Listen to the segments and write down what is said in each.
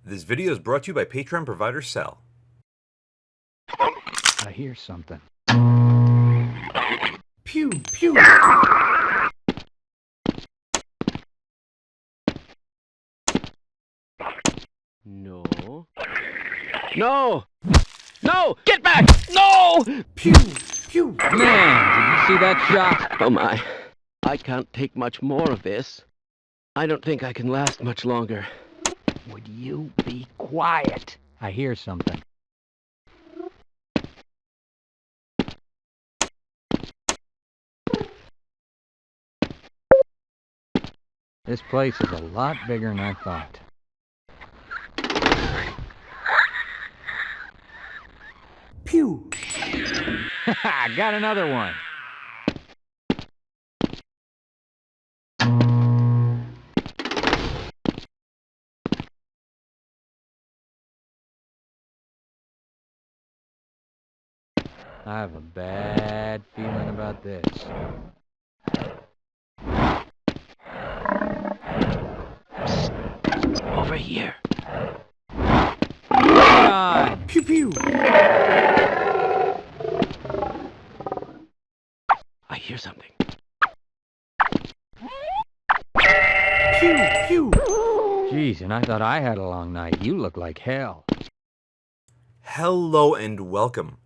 This video is brought to you by Patreon provider Cell. I hear something. Pew, pew. No. No! No! Get back! No! Pew, pew. Man, did you see that shot? Oh my. I can't take much more of this. I don't think I can last much longer. Would you be quiet? I hear something. This place is a lot bigger than I thought. Pew. I got another one. I have a bad feeling about this. Over here. Come on! Pew, pew. I hear something. Pew, pew. Jeez, and I thought I had a long night. You look like hell. Hello and welcome.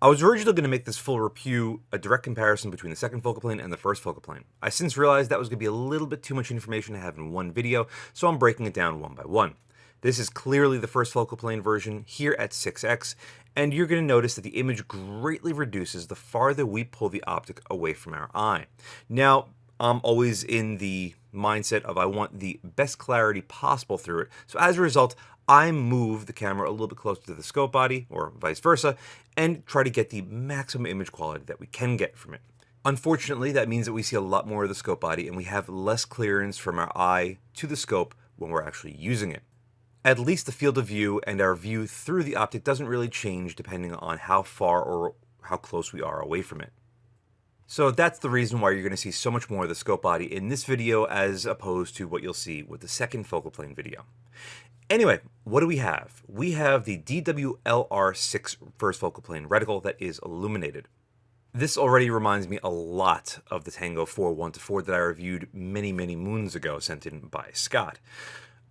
I was originally going to make this full RePew a direct comparison between the second focal plane and the first focal plane. I since realized that was going to be a little bit too much information to have in one video, so I'm breaking it down one by one. This is clearly the first focal plane version here at 6x, and you're going to notice that the image greatly reduces the farther we pull the optic away from our eye. Now, I'm always in the mindset of I want the best clarity possible through it, so as a result, I move the camera a little bit closer to the scope body, or vice versa, and try to get the maximum image quality that we can get from it. Unfortunately, that means that we see a lot more of the scope body and we have less clearance from our eye to the scope when we're actually using it. At least the field of view and our view through the optic doesn't really change depending on how far or how close we are away from it. So that's the reason why you're going to see so much more of the scope body in this video as opposed to what you'll see with the second focal plane video. Anyway, what do we have? We have the DWLR6 first focal plane reticle that is illuminated. This already reminds me a lot of the Tango 1-4 that I reviewed many moons ago, sent in by Scott.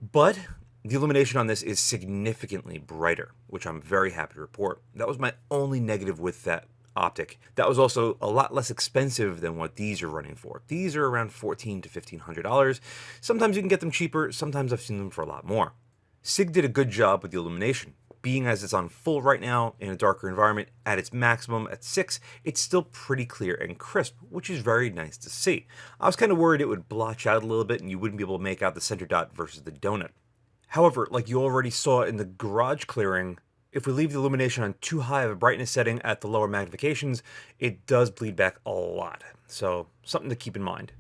But the illumination on this is significantly brighter, which I'm very happy to report. That was my only negative with that optic. That was also a lot less expensive than what these are running for. These are around $1,400 to $1,500. Sometimes you can get them cheaper, sometimes I've seen them for a lot more. SIG did a good job with the illumination. Being as it's on full right now in a darker environment, at its maximum at 6, it's still pretty clear and crisp, which is very nice to see. I was kind of worried it would blotch out a little bit and you wouldn't be able to make out the center dot versus the donut. However, like you already saw in the garage clearing, if we leave the illumination on too high of a brightness setting at the lower magnifications, it does bleed back a lot. So, something to keep in mind.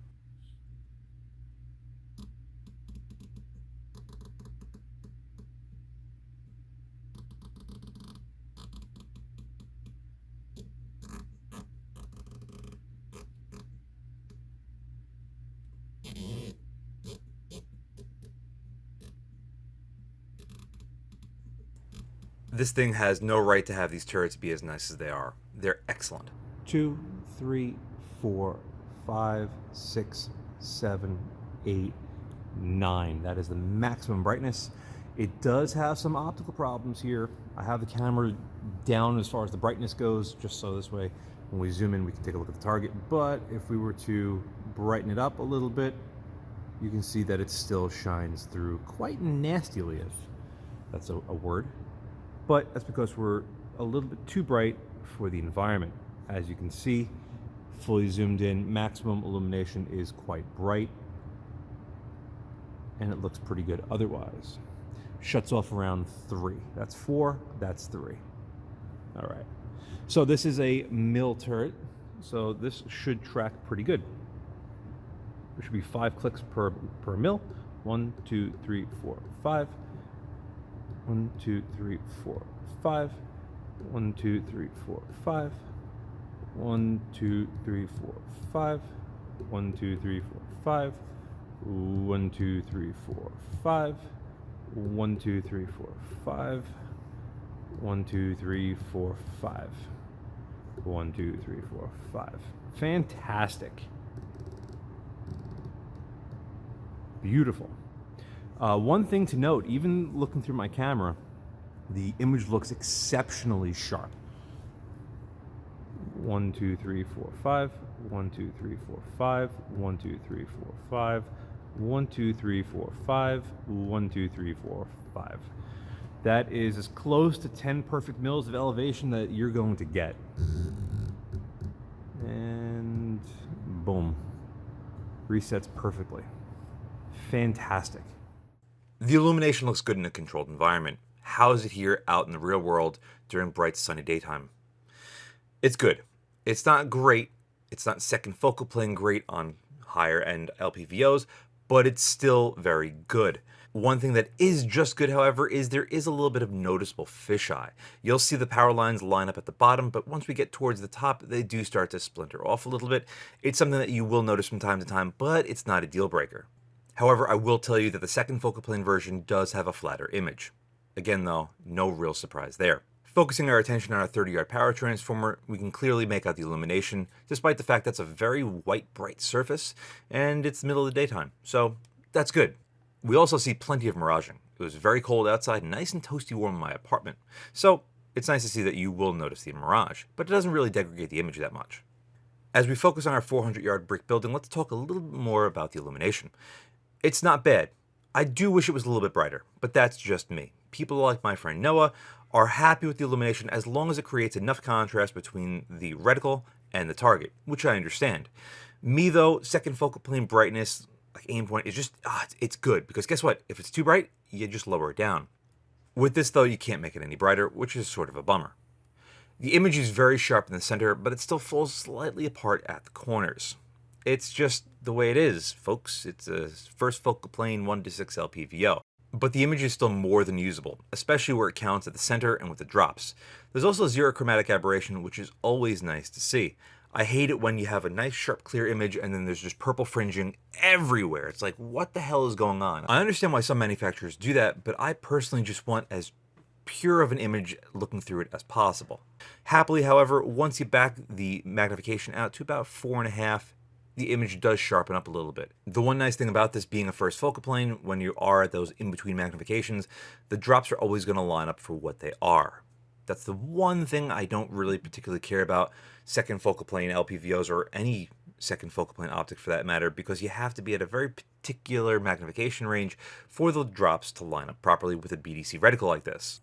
This thing has no right to have these turrets be as nice as they are. They're excellent. 2, 3, 4, 5, 6, 7, 8, 9. That is the maximum brightness. It does have some optical problems here. I have the camera down as far as the brightness goes, just so this way when we zoom in we can take a look at the target. But if we were to brighten it up a little bit, you can see that it still shines through quite nastily, if that's a word. But that's because we're a little bit too bright for the environment. As you can see, fully zoomed in, maximum illumination is quite bright, and it looks pretty good otherwise. Shuts off around 3. That's 4, that's 3. All right. So this is a mill turret, so this should track pretty good. There should be 5 clicks per mill. 1, 2, 3, 4, 5. 1, 2, 3, 4, 5. 1, 2, 3, 4, 5. 1, 2, 3, 4, 5. 1, 2, 3, 4, 5. 1, 2, 3, 4, 5. 1, 2, 3, 4, 5. 1, 2, 3, 4, 5. 1, 2, 3, 4, 5. Fantastic. Beautiful. One thing to note, even looking through my camera, the image looks exceptionally sharp. 1, 2, 3, 4, 5. 1, 2, 3, 4, 5. 1, 2, 3, 4, 5. 1, 2, 3, 4, 5. 1, 2, 3, 4, 5. That is as close to 10 perfect mils of elevation that you're going to get. And boom. Resets perfectly. Fantastic. The illumination looks good in a controlled environment. How is it here out in the real world during bright sunny daytime? It's good. It's not great. It's not second focal plane great on higher end LPVOs, but it's still very good. One thing that is just good, however, is there is a little bit of noticeable fisheye. You'll see the power lines line up at the bottom, but once we get towards the top, they do start to splinter off a little bit. It's something that you will notice from time to time, but it's not a deal breaker. However, I will tell you that the second focal plane version does have a flatter image. Again though, no real surprise there. Focusing our attention on our 30-yard power transformer, we can clearly make out the illumination, despite the fact that's a very white, bright surface, and it's the middle of the daytime, so that's good. We also see plenty of miraging. It was very cold outside, nice and toasty warm in my apartment, so it's nice to see that you will notice the mirage, but it doesn't really degrade the image that much. As we focus on our 400-yard brick building, let's talk a little bit more about the illumination. It's not bad. I do wish it was a little bit brighter, but that's just me. People like my friend Noah are happy with the illumination as long as it creates enough contrast between the reticle and the target, which I understand. Me though, second focal plane brightness, like aim point, is just, it's good, because guess what? If it's too bright, you just lower it down. With this though, you can't make it any brighter, which is sort of a bummer. The image is very sharp in the center, but it still falls slightly apart at the corners. It's just the way it is, folks. It's a first focal plane 1 to 6 LPVO. But the image is still more than usable, especially where it counts at the center and with the drops. There's also zero chromatic aberration, which is always nice to see. I hate it when you have a nice sharp clear image and then there's just purple fringing everywhere. It's like, what the hell is going on? I understand why some manufacturers do that, but I personally just want as pure of an image looking through it as possible. Happily, however, once you back the magnification out to about 4.5, the image does sharpen up a little bit. The one nice thing about this being a first focal plane, when you are at those in-between magnifications, the drops are always going to line up for what they are. That's the one thing I don't really particularly care about second focal plane LPVOs, or any second focal plane optic for that matter, because you have to be at a very particular magnification range for the drops to line up properly with a BDC reticle like this.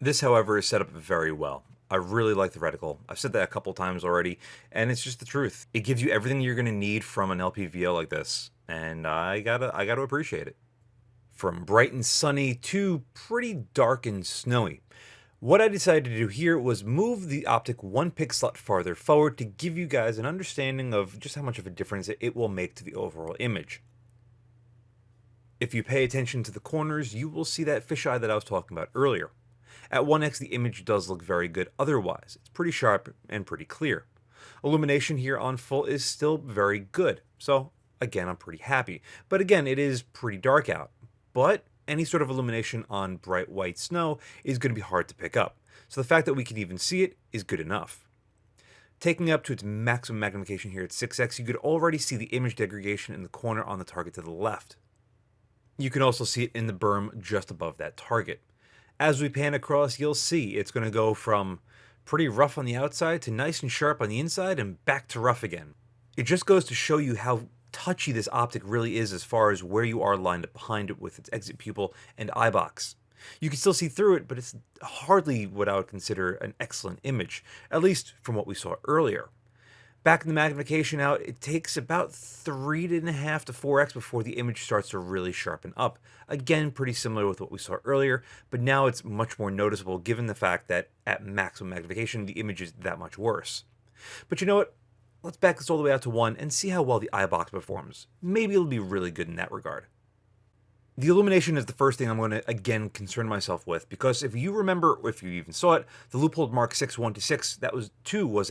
This, however, is set up very well. I really like the reticle. I've said that a couple times already, and it's just the truth. It gives you everything you're going to need from an LPVO like this, and I gotta appreciate it. From bright and sunny to pretty dark and snowy. What I decided to do here was move the optic 1 pixel farther forward to give you guys an understanding of just how much of a difference it will make to the overall image. If you pay attention to the corners, you will see that fisheye that I was talking about earlier. At 1x, the image does look very good otherwise. It's pretty sharp and pretty clear. Illumination here on full is still very good, so again, I'm pretty happy. But again, it is pretty dark out. But any sort of illumination on bright white snow is going to be hard to pick up, so the fact that we can even see it is good enough. Taking it up to its maximum magnification here at 6x, you could already see the image degradation in the corner on the target to the left. You can also see it in the berm just above that target. As we pan across, you'll see it's going to go from pretty rough on the outside to nice and sharp on the inside and back to rough again. It just goes to show you how touchy this optic really is as far as where you are lined up behind it with its exit pupil and eyebox. You can still see through it, but it's hardly what I would consider an excellent image, at least from what we saw earlier. Backing the magnification out, it takes about 3.5 to 4x before the image starts to really sharpen up. Again, pretty similar with what we saw earlier, but now it's much more noticeable given the fact that at maximum magnification, the image is that much worse. But you know what? Let's back this all the way out to 1 and see how well the Eyebox performs. Maybe it'll be really good in that regard. The illumination is the first thing I'm going to, again, concern myself with, because if you remember, or if you even saw it, the Leupold Mark 6 1 to 6, that was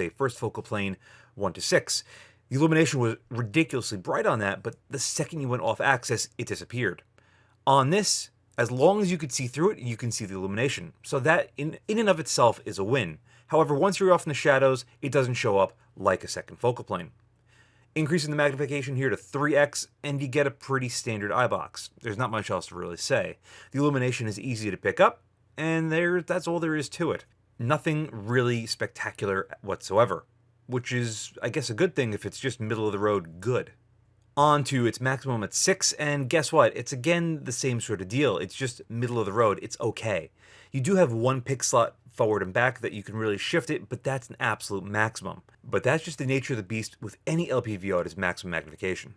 a first focal plane 1 to 6. The illumination was ridiculously bright on that, but the second you went off axis, it disappeared. On this, As long as you could see through it, you can see the illumination. So that in and of itself is a win. However, once you're off in the shadows, it doesn't show up like a second focal plane. Increasing the magnification here to 3x, and you get a pretty standard Eyebox. There's not much else to really say. The illumination is easy to pick up, and that's all there is to it. Nothing really spectacular whatsoever, which is, I guess, a good thing if it's just middle of the road good. On to its maximum at 6, and guess what? It's again the same sort of deal. It's just middle of the road. It's okay. You do have one pick slot forward and back that you can really shift it, but that's an absolute maximum. But that's just the nature of the beast with any LPVO at its maximum magnification.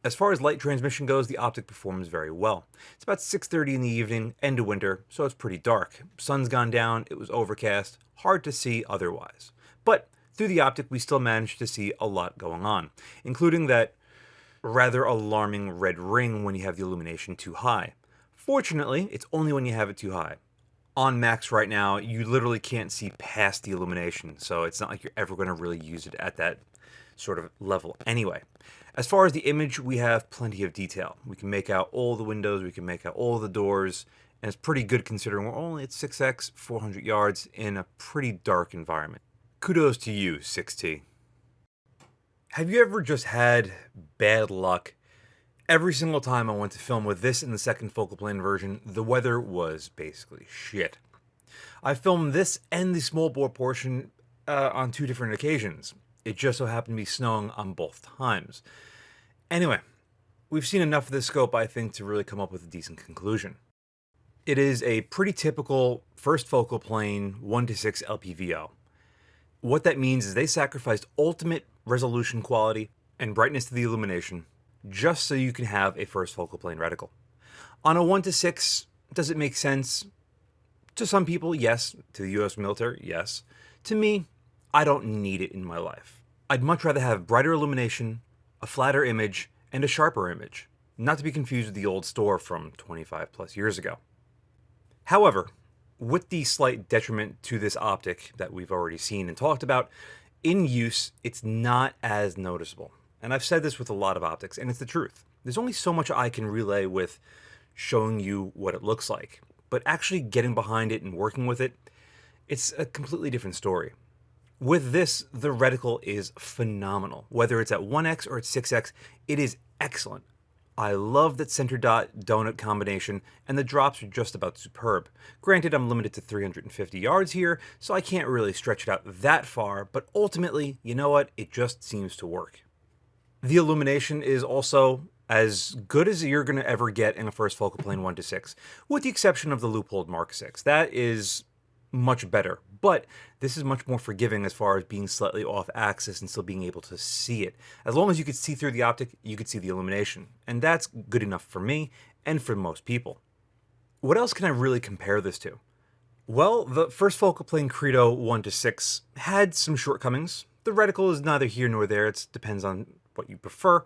As far as light transmission goes, the optic performs very well. It's about 6:30 in the evening, end of winter, so it's pretty dark. Sun's gone down, it was overcast, hard to see otherwise. But through the optic, we still managed to see a lot going on, including that rather alarming red ring when you have the illumination too high. Fortunately, it's only when you have it too high. On max right now, you literally can't see past the illumination, so it's not like you're ever going to really use it at that sort of level anyway. As far as the image, we have plenty of detail. We can make out all the windows, we can make out all the doors, and it's pretty good considering we're only at 6x, 400 yards in a pretty dark environment. Kudos to you, 6T. Have you ever just had bad luck? Every single time I went to film with this in the second focal plane version, the weather was basically shit. I filmed this and the SmallBore portion on 2 different occasions. It just so happened to be snowing on both times. Anyway, we've seen enough of this scope, I think, to really come up with a decent conclusion. It is a pretty typical first focal plane 1:6 LPVO. What that means is they sacrificed ultimate resolution quality and brightness to the illumination just so you can have a first focal plane reticle. On a 1:6, does it make sense? To some people, yes. To the US military, yes. To me, I don't need it in my life. I'd much rather have brighter illumination, a flatter image, and a sharper image, not to be confused with the old store from 25 plus years ago. However, with the slight detriment to this optic that we've already seen and talked about, in use, it's not as noticeable. And I've said this with a lot of optics, and it's the truth. There's only so much I can relay with showing you what it looks like. But actually getting behind it and working with it, it's a completely different story. With this, the reticle is phenomenal. Whether it's at 1x or at 6x, it is excellent. I love that center dot donut combination, and the drops are just about superb. Granted, I'm limited to 350 yards here, so I can't really stretch it out that far, but ultimately, you know what? It just seems to work. The illumination is also as good as you're going to ever get in a first focal plane 1:6, with the exception of the loopholed Mark 6. That is much better, but this is much more forgiving as far as being slightly off axis and still being able to see it. As long as you could see through the optic, you could see the illumination, and that's good enough for me and for most people. What else can I really compare this to? Well, the first focal plane Credo 1:6 had some shortcomings. The reticle is neither here nor there, it depends on what you prefer.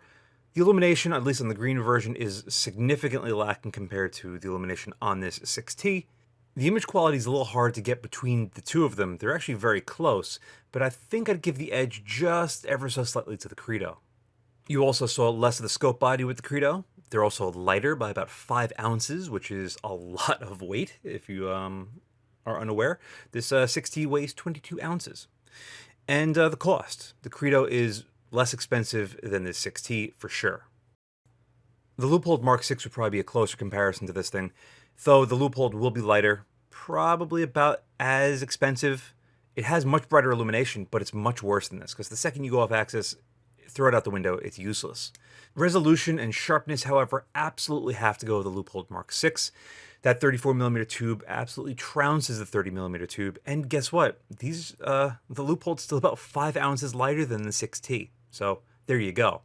The illumination, at least on the green version, is significantly lacking compared to the illumination on this 6T. The image quality is a little hard to get between the two of them. They're actually very close, but I think I'd give the edge just ever so slightly to the Credo. You also saw less of the scope body with the Credo. They're also lighter by about 5 ounces, which is a lot of weight if you are unaware. This 6T weighs 22 ounces. And the cost. The Credo is less expensive than this 6T for sure. The loopholed Mark 6 would probably be a closer comparison to this thing, though the loopholed will be lighter, probably about as expensive. It has much brighter illumination, but it's much worse than this, because the second you go off axis, throw it out the window, it's useless. Resolution and sharpness, however, absolutely have to go with the loopholed Mark 6. That 34mm tube absolutely trounces the 30mm tube, and guess what? The loophold's still about 5 ounces lighter than the 6T, so there you go.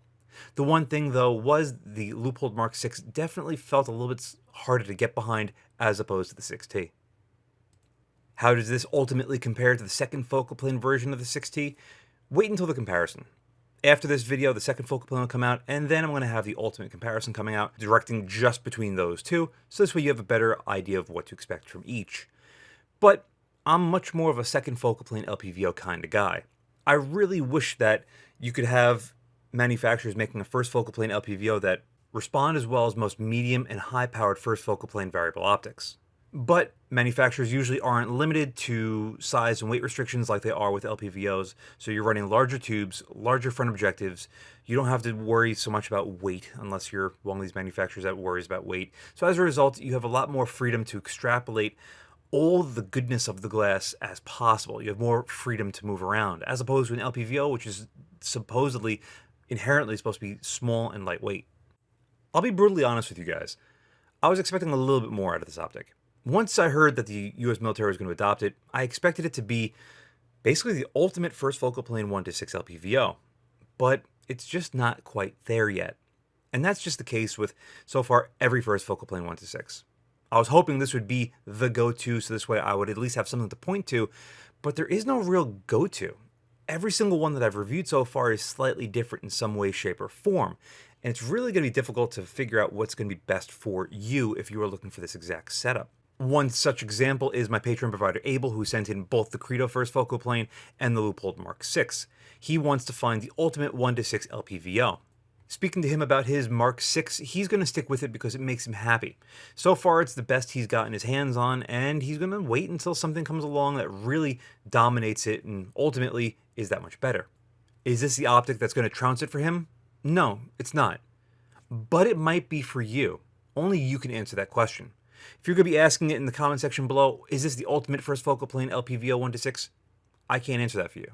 The one thing, though, was the loopholed Mark 6 definitely felt a little bit harder to get behind as opposed to the 6T. How does this ultimately compare to the second focal plane version of the 6T? Wait until the comparison. After this video, the second focal plane will come out, and then I'm going to have the ultimate comparison coming out, directing just between those two, so this way you have a better idea of what to expect from each. But I'm much more of a second focal plane LPVO kind of guy. I really wish that you could have manufacturers making a first focal plane LPVO that respond as well as most medium and high-powered first focal plane variable optics. But manufacturers usually aren't limited to size and weight restrictions like they are with LPVOs, so you're running larger tubes, larger front objectives. You don't have to worry so much about weight unless you're one of these manufacturers that worries about weight. So as a result, you have a lot more freedom to extrapolate all the goodness of the glass as possible. You have more freedom to move around, as opposed to an LPVO, which is supposedly inherently supposed to be small and lightweight. I'll be brutally honest with you guys. I was expecting a little bit more out of this optic. Once I heard that the US military was going to adopt it, I expected it to be basically the ultimate first focal plane 1:6 LPVO. But it's just not quite there yet. And that's just the case with, so far, every first focal plane 1:6. I was hoping this would be the go-to, so this way I would at least have something to point to, but there is no real go-to. Every single one that I've reviewed so far is slightly different in some way, shape, or form. And it's really going to be difficult to figure out what's going to be best for you if you are looking for this exact setup. One such example is my Patreon provider Abel, who sent in both the Credo first focal plane and the Leupold Mark VI. He wants to find the ultimate 1:6 LPVO. Speaking to him about his Mark VI, he's going to stick with it because it makes him happy. So far, it's the best he's gotten his hands on, and he's going to wait until something comes along that really dominates it and ultimately is that much better. Is this the optic that's going to trounce it for him? No, it's not. But it might be for you. Only you can answer that question. If you're going to be asking it in the comment section below, is this the ultimate first focal plane LPVO 1:6? I can't answer that for you.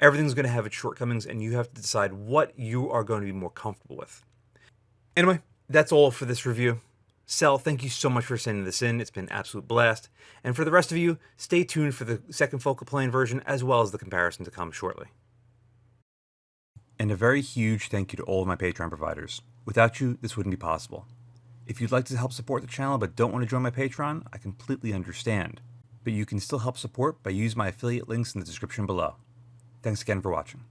Everything's going to have its shortcomings, and you have to decide what you are going to be more comfortable with. Anyway, that's all for this review. Cell, thank you so much for sending this in. It's been an absolute blast. And for the rest of you, stay tuned for the second focal plane version as well as the comparison to come shortly. And a very huge thank you to all of my Patreon providers. Without you, this wouldn't be possible. If you'd like to help support the channel but don't want to join my Patreon, I completely understand. But you can still help support by using my affiliate links in the description below. Thanks again for watching.